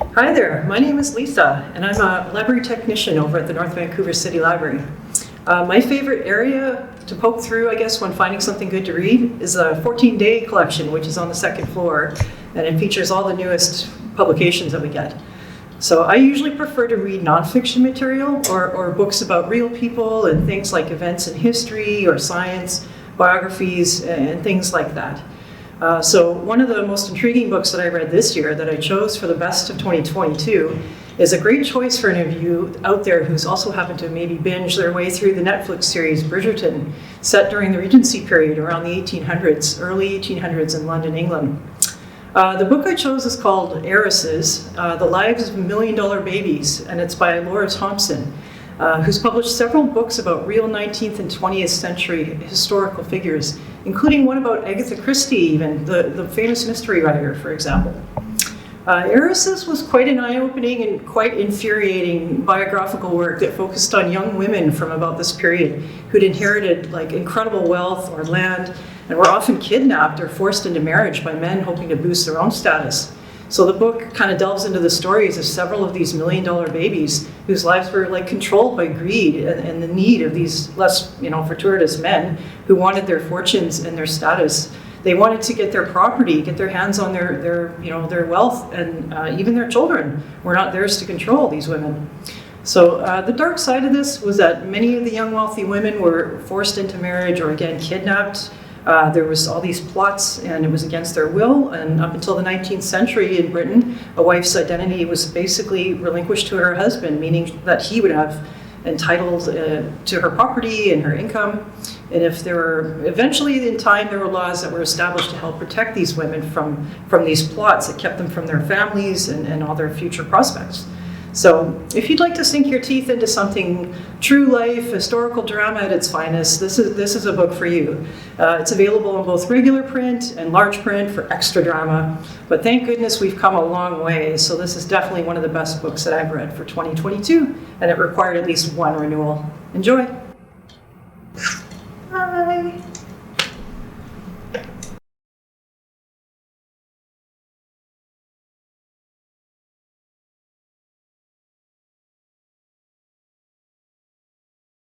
Hi there, my name is Lisa, and I'm a library technician over at the North Vancouver City Library. My favorite area to poke through, I guess, when finding something good to read is a 14-day collection, which is on the second floor, and it features all the newest publications that we get. So I usually prefer to read nonfiction material or books about real people and things like events in history or science, biographies, and things like that. So one of the most intriguing books that I read this year that I chose for the best of 2022 is a great choice for any of you out there who's also happened to maybe binge their way through the Netflix series Bridgerton, set during the Regency period around the 1800s, early 1800s in London, England. The book I chose is called Heiresses, The Lives of $1 Million Babies, and it's by Laura Thompson, who's published several books about real 19th and 20th century historical figures, including one about Agatha Christie, even, the famous mystery writer, for example. Heiresses was quite an eye-opening and quite infuriating biographical work that focused on young women from about this period who'd inherited like incredible wealth or land and were often kidnapped or forced into marriage by men hoping to boost their own status. So the book kind of delves into the stories of several of these $1 million babies whose lives were like controlled by greed and the need of these less, fortuitous men who wanted their fortunes and their status. They wanted to get their property, get their hands on their wealth, and even their children were not theirs to control, these women. So the dark side of this was that many of the young wealthy women were forced into marriage or again kidnapped. There was all these plots, and it was against their will. And up until the 19th century in Britain, a wife's identity was basically relinquished to her husband, meaning that he would have entitled to her property and her income. And if there were, eventually in time, there were laws that were established to help protect these women from these plots that kept them from their families and all their future prospects. So if you'd like to sink your teeth into something true life, historical drama at its finest, this is a book for you. It's available in both regular print and large print for extra drama. But thank goodness we've come a long way. So this is definitely one of the best books that I've read for 2022, and it required at least one renewal. Enjoy.